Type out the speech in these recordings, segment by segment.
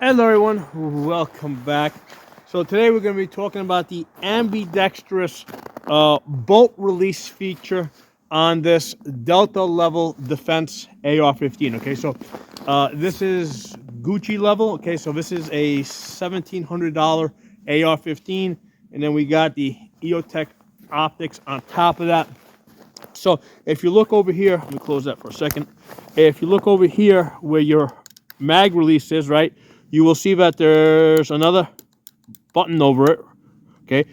Hello everyone, welcome back. So today we're going to be talking about the ambidextrous bolt release feature on this Delta level defense AR-15. Okay, so this is Gucci level. Okay, so this is a $1,700 AR-15, and then we got the EOTech optics on top of that. So if you look over here, let me close that for a second. If you look over here where your mag release is, right, you will see that there's another button over it, okay,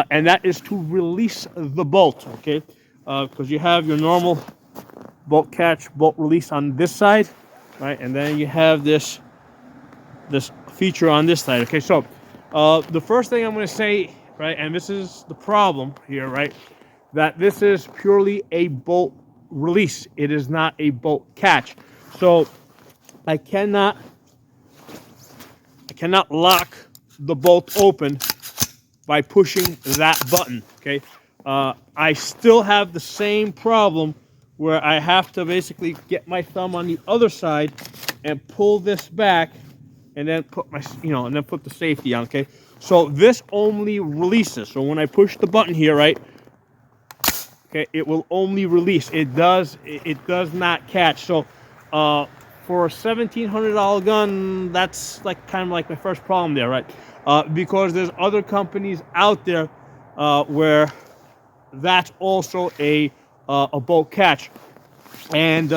and that is to release the bolt, okay, because you have your normal bolt catch, bolt release on this side, right, and then you have this feature on this side, okay. So the first thing I'm going to say, right, and this is the problem here, right, that this is purely a bolt release. It is not a bolt catch. So I cannot lock the bolt open by pushing that button, okay? I still have the same problem where I have to basically get my thumb on the other side and pull this back and then put my, and then put the safety on, okay? So this only releases. So when I push the button here, right, okay, it will only release. It does not catch. So for a $1,700 gun, that's like kind of like my first problem there, right? Because there's other companies out there where that's also a bolt catch, and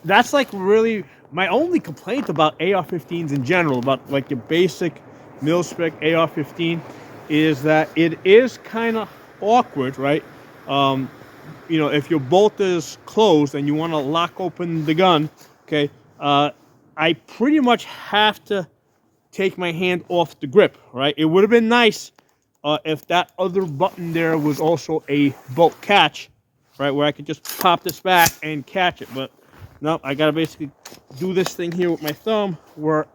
that's like really my only complaint about AR-15s in general, about like your basic mil-spec AR-15, is that it is kind of awkward, right? If your bolt is closed and you want to lock open the gun, okay, I pretty much have to take my hand off the grip, right? It would have been nice if that other button there was also a bolt catch, right, where I could just pop this back and catch it. But no, I gotta basically do this thing here with my thumb, where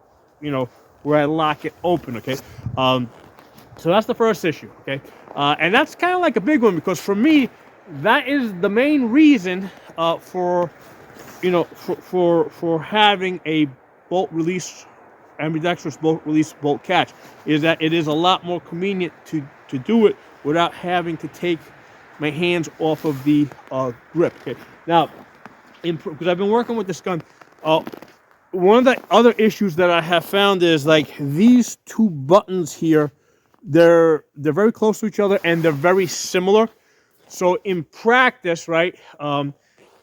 I lock it open. Okay, so that's the first issue. Okay, and that's kind of like a big one, because for me, that is the main reason for having a bolt release, ambidextrous bolt release, bolt catch, is that it is a lot more convenient to do it without having to take my hands off of the grip. Okay, now because I've been working with this gun, one of the other issues that I have found is like these two buttons here, they're very close to each other and they're very similar. So in practice, right,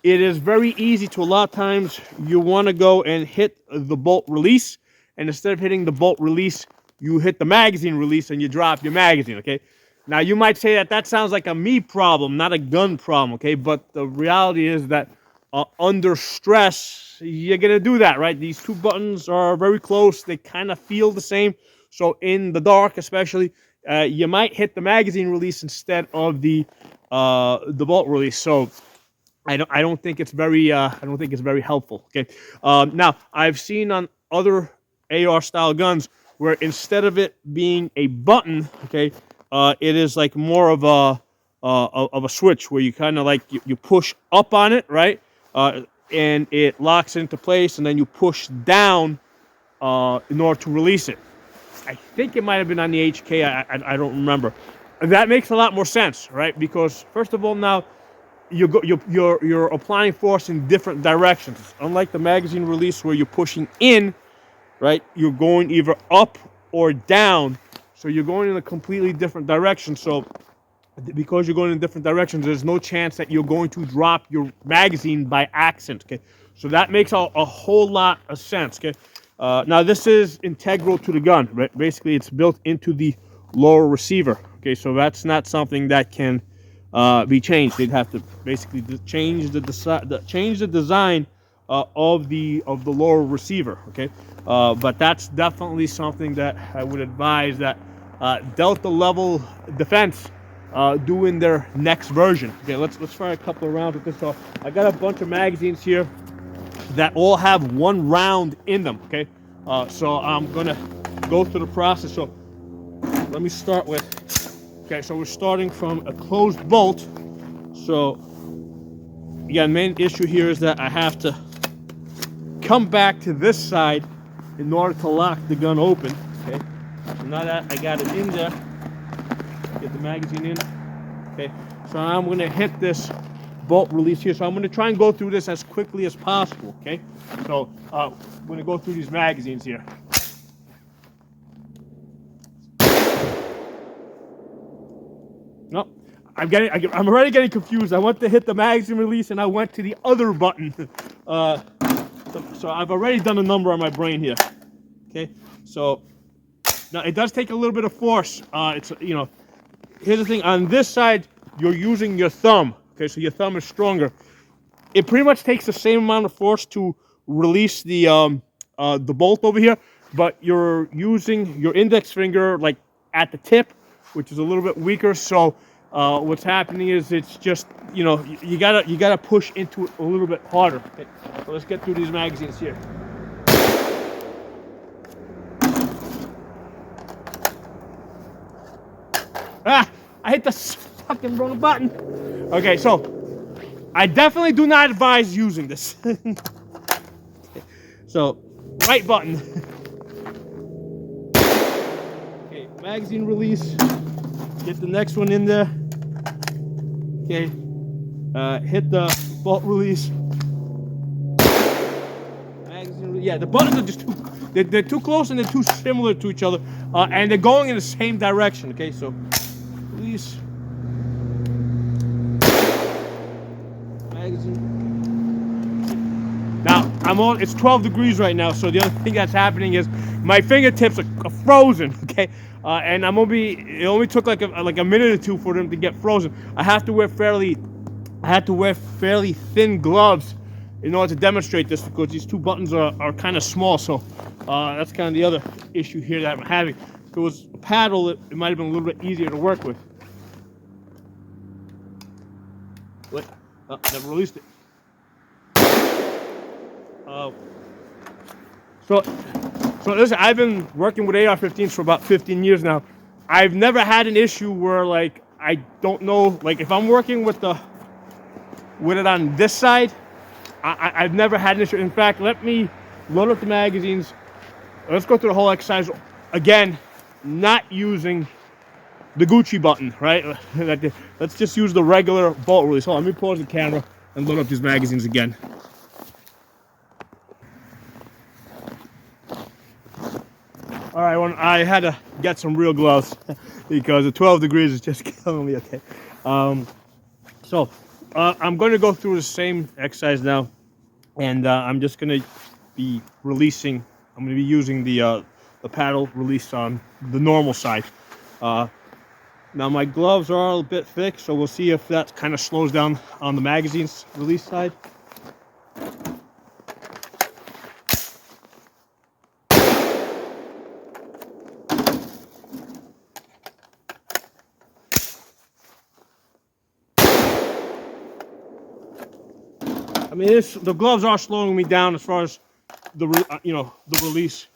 it is very easy to, a lot of times, you want to go and hit the bolt release, and instead of hitting the bolt release, you hit the magazine release and you drop your magazine, okay? Now, you might say that sounds like a me problem, not a gun problem, okay? But the reality is that under stress, you're going to do that, right? These two buttons are very close. They kind of feel the same. So in the dark, especially, you might hit the magazine release instead of the bolt release. So I don't think it's very helpful. Okay. Now I've seen on other AR style guns where instead of it being a button, okay, it is like more of a switch, where you kind of like you push up on it, right, and it locks into place, and then you push down in order to release it. I think it might have been on the HK. I don't remember. That makes a lot more sense, right? Because first of all, now you're applying force in different directions. Unlike the magazine release where you're pushing in, right? You're going either up or down. So you're going in a completely different direction. So because you're going in different directions, there's no chance that you're going to drop your magazine by accident. Okay, so that makes a whole lot of sense. Okay, now this is integral to the gun, right? Basically, it's built into the lower receiver. Okay, so that's not something that can be changed. They'd have to basically change the design of the lower receiver. Okay, but that's definitely something that I would advise that Delta level defense do in their next version. Okay, let's try a couple of rounds with this. So I got a bunch of magazines here that all have one round in them. Okay, so I'm gonna go through the process. So let me start with. Okay, so we're starting from a closed bolt. So again, main issue here is that I have to come back to this side in order to lock the gun open. Okay, so now that I got it in there, get the magazine in. Okay, so I'm going to hit this bolt release here. So I'm going to try and go through this as quickly as possible. Okay, so I'm going to go through these magazines here. No, I'm already getting confused. I went to hit the magazine release and I went to the other button. So I've already done a number on my brain here. Okay, so now it does take a little bit of force. It's, you know, here's the thing. On this side, you're using your thumb. Okay, so your thumb is stronger. It pretty much takes the same amount of force to release the bolt over here, but you're using your index finger like at the tip, which is a little bit weaker. So what's happening is it's just, you know, you gotta push into it a little bit harder. Okay, so let's get through these magazines here. Ah, I hit the fucking wrong button. Okay, so I definitely do not advise using this. So, right button. Okay, magazine release. Get the next one in there. Okay, hit the bolt release. Magazine, yeah, the buttons are just they're too close and they're too similar to each other, and they're going in the same direction. Okay, so release. Magazine. Now it's 12 degrees right now, so the other thing that's happening is my fingertips are frozen. Okay, and it only took like a minute or two for them to get frozen. I had to wear fairly thin gloves in order to demonstrate this, because these two buttons are kind of small. So that's kind of the other issue here that I'm having. If it was a paddle, it might have been a little bit easier to work with. What? Oh, never released it. So listen, I've been working with AR-15s for about 15 years now. I've never had an issue where, like, I don't know, like, if I'm working with it on this side, I've never had an issue. In fact, let me load up the magazines. Let's go through the whole exercise again, not using the Gucci button, right? Let's just use the regular bolt release. Hold on, let me pause the camera and load up these magazines again. All right, well, I had to get some real gloves because the 12 degrees is just killing me. Okay, so I'm going to go through the same exercise now, and I'm just going to be releasing. I'm going to be using the paddle release on the normal side. Now my gloves are a bit thick, so we'll see if that kind of slows down on the magazine's release side. I mean, the gloves are slowing me down as far as the release.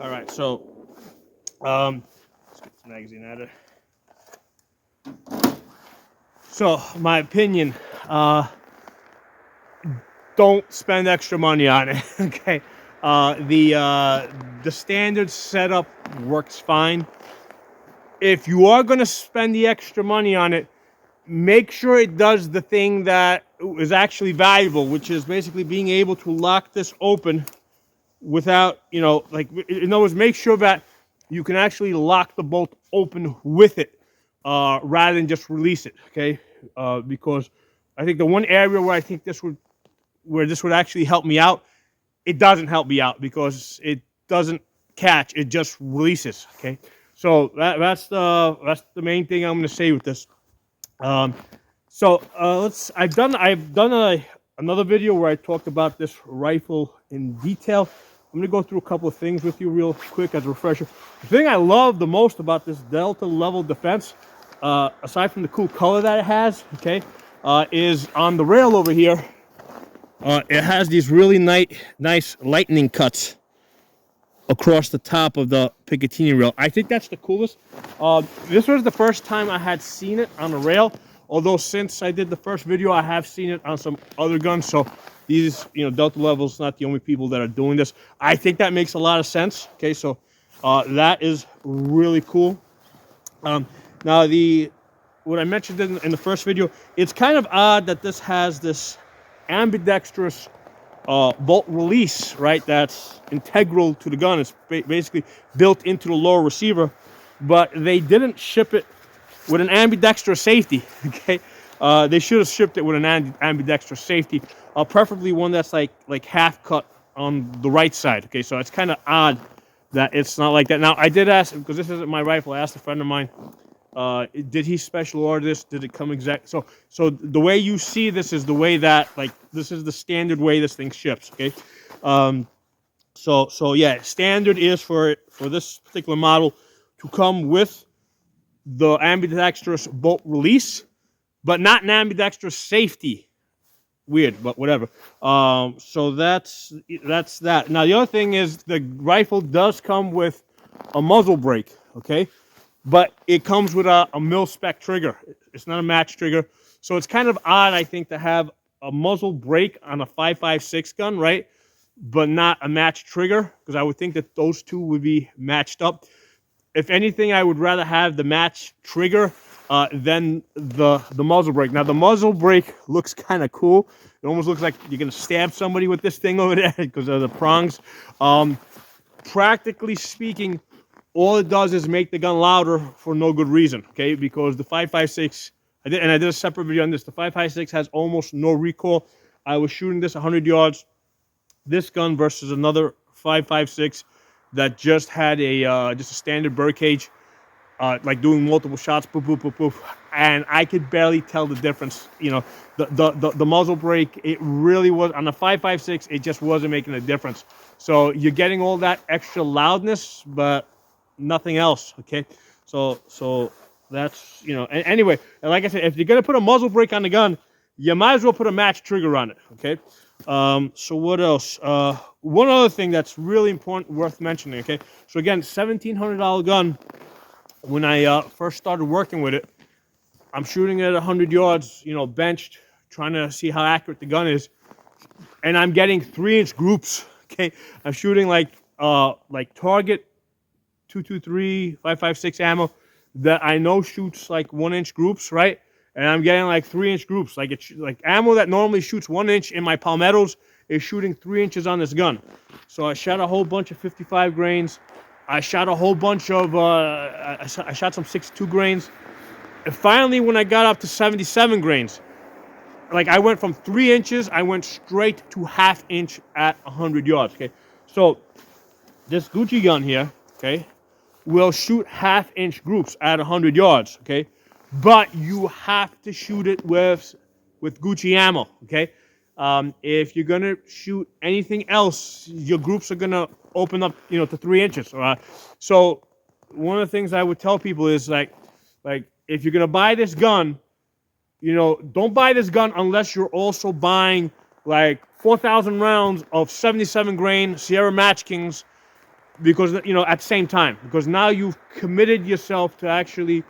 All right, so let's get the magazine out of there. So my opinion, don't spend extra money on it. Okay, the standard setup works fine. If you are going to spend the extra money on it, make sure it does the thing that is actually valuable, which is basically being able to lock this open without, in other words, make sure that you can actually lock the bolt open with it, rather than just release it. Okay, because I think the one area where I think this would actually help me out, it doesn't help me out because it doesn't catch; it just releases. Okay, so that's the main thing I'm going to say with this. I've done another video where I talked about this rifle in detail. I'm going to go through a couple of things with you real quick as a refresher. The thing I love the most about this Delta level defense, aside from the cool color that it has, okay, is on the rail over here. It has these really nice lightning cuts across the top of the Picatinny rail. I think that's the coolest. This was the first time I had seen it on a rail, although since I did the first video, I have seen it on some other guns. So these, Delta Level's not the only people that are doing this. I think that makes a lot of sense. Okay, so that is really cool. Now, what I mentioned in the first video, it's kind of odd that this has this ambidextrous bolt release, right? That's integral to the gun. It's basically built into the lower receiver, but they didn't ship it with an ambidextrous safety. Okay, they should have shipped it with an ambidextrous safety, preferably one that's like half cut on the right side. Okay, so it's kind of odd that it's not like that. Now, I did ask, because this isn't my rifle, I asked a friend of mine, did he special order this? Did it come exact? So the way you see this is the way that, this is the standard way this thing ships. Okay, so yeah, standard is for this particular model to come with the ambidextrous bolt release, but not an ambidextrous safety. Weird, but whatever. So that's that. Now, the other thing is the rifle does come with a muzzle brake, okay? But it comes with a mil-spec trigger. It's not a match trigger. So it's kind of odd, I think, to have a muzzle brake on a 5.56 gun, right? But not a match trigger, because I would think that those two would be matched up. If anything, I would rather have the match trigger than the muzzle brake. Now, the muzzle brake looks kind of cool. It almost looks like you're going to stab somebody with this thing over there because of the prongs. Practically speaking, all it does is make the gun louder for no good reason, okay? Because the 5.56, I did a separate video on this. The 5.56 has almost no recoil. I was shooting this 100 yards. This gun versus another 5.56 that just had just a standard birdcage, like doing multiple shots, boop, boop, boop, boop, and I could barely tell the difference. The muzzle brake, it really was, on the 5.56, it just wasn't making a difference. So you're getting all that extra loudness, but nothing else, okay? So that's, anyway, like I said, if you're going to put a muzzle brake on the gun, you might as well put a match trigger on it, okay? So what else? One other thing that's really important, worth mentioning, okay? So again, $1,700 gun. When I first started working with it, I'm shooting at 100 yards, benched, trying to see how accurate the gun is, and I'm getting 3-inch groups, okay? I'm shooting like target 223, 5.56 ammo that I know shoots like 1-inch groups, right? And I'm getting like 3-inch groups. Like ammo that normally shoots 1 inch in my palmettos is shooting 3 inches on this gun. So I shot a whole bunch of 55 grains. I shot a whole bunch of, I shot some 62 grains. And finally, when I got up to 77 grains, like I went from 3 inches, I went straight to 1/2 inch at 100 yards, okay? So this Gucci gun here, okay, will shoot 1/2 inch groups at 100 yards, okay? But you have to shoot it with Gucci ammo, okay? If you're gonna shoot anything else, your groups are gonna open up, to 3 inches. So one of the things I would tell people is like if you're gonna buy this gun, don't buy this gun unless you're also buying like 4,000 rounds of 77 grain Sierra Match Kings, because at the same time, because now you've committed yourself to actually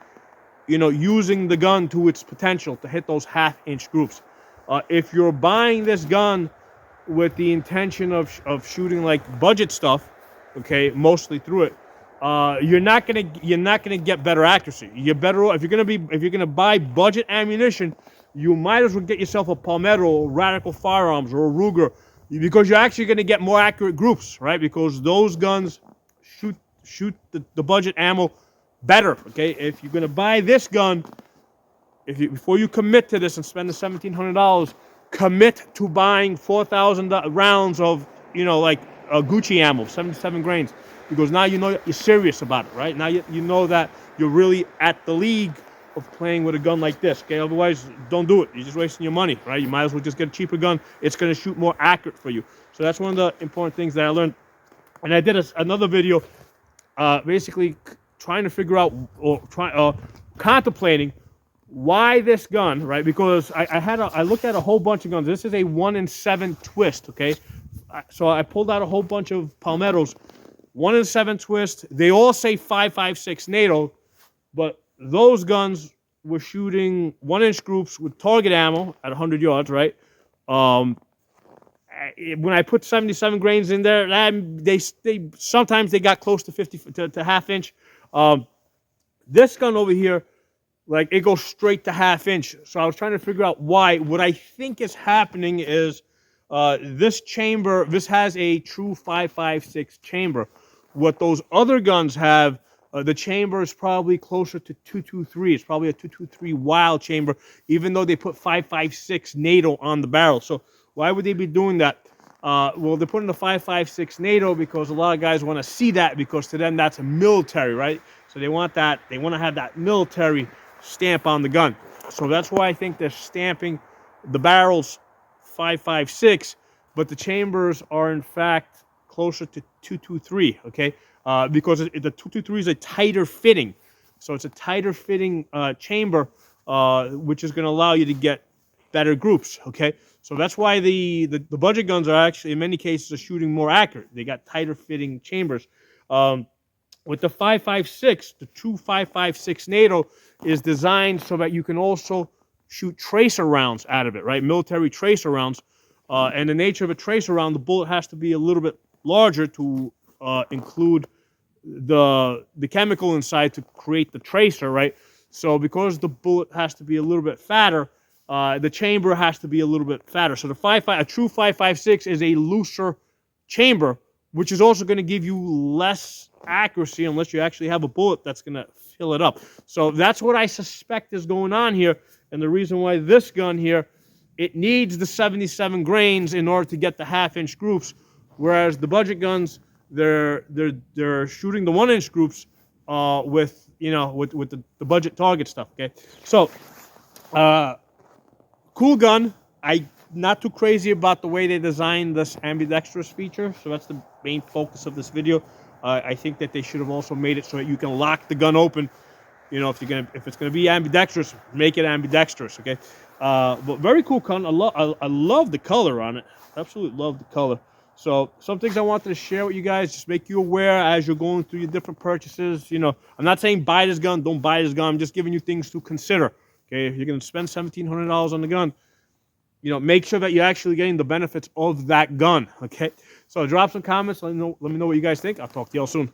using the gun to its potential to hit those 1/2 inch groups. If you're buying this gun with the intention of shooting like budget stuff, okay, mostly through it, you're not gonna get better accuracy. You're better off if you're gonna buy budget ammunition. You might as well get yourself a Palmetto, or Radical Firearms, or a Ruger, because you're actually gonna get more accurate groups, right? Because those guns shoot the budget ammo better, okay? If you're gonna buy this gun, before you commit to this and spend the $1,700, commit to buying 4,000 rounds of like Gucci ammo, 77 grains, because now you're serious about it, right? Now you know that you're really at the league of playing with a gun like this, okay? Otherwise, don't do it. You're just wasting your money, right? You might as well just get a cheaper gun. It's gonna shoot more accurate for you. So that's one of the important things that I learned And I did another video, basically trying to figure out or contemplating why this gun, right? Because I looked at a whole bunch of guns. This is a 1 in 7 twist, okay? So I pulled out a whole bunch of Palmettos, 1 in 7 twist. They all say 5.56 NATO, but those guns were shooting 1-inch groups with target ammo at 100 yards, right? When I put 77 grains in there, they sometimes they got close to 50 to half inch. This gun over here, like, it goes straight to half inch. So I was trying to figure out why. What I think is happening is this chamber, this has a true 5.56 chamber. What those other guns have, the chamber is probably closer to 223. It's probably a 223 wild chamber, even though they put 5.56 NATO on the barrel. So why would they be doing that? Well, they're putting the 5.56 NATO because a lot of guys want to see that, because to them that's a military, right? So they want that. They want to have that military stamp on the gun. So that's why I think they're stamping the barrels 5.56, but the chambers are in fact closer to 223. Okay, because the 223 is a tighter fitting, so it's a tighter fitting chamber, which is going to allow you to get better groups. Okay, so that's why the budget guns are actually in many cases are shooting more accurate. They got tighter fitting chambers. With the 5.56, the true 5.56 NATO is designed so that you can also shoot tracer rounds out of it, right? Military tracer rounds. And the nature of a tracer round, the bullet has to be a little bit larger to include the chemical inside to create the tracer, right? So because the bullet has to be a little bit fatter, the chamber has to be a little bit fatter. So a true 5.56 is a looser chamber, which is also going to give you less accuracy unless you actually have a bullet that's going to fill it up. So that's what I suspect is going on here. And the reason why this gun here, it needs the 77 grains in order to get the half-inch groups, whereas the budget guns, they're shooting the 1-inch groups with the budget target stuff. Okay, so cool gun. Not too crazy about the way they designed this ambidextrous feature, so that's the main focus of this video. I think that they should have also made it so that you can lock the gun open. You know, if it's gonna be ambidextrous, make it ambidextrous. Okay, but very cool gun. I love the color on it. Absolutely love the color. So some things I wanted to share with you guys, just make you aware as you're going through your different purchases. You know, I'm not saying buy this gun, don't buy this gun. I'm just giving you things to consider. Okay, if you're gonna spend $1,700 on the gun, you know, make sure that you're actually getting the benefits of that gun. Okay, so drop some comments. Let me know what you guys think. I'll talk to y'all soon.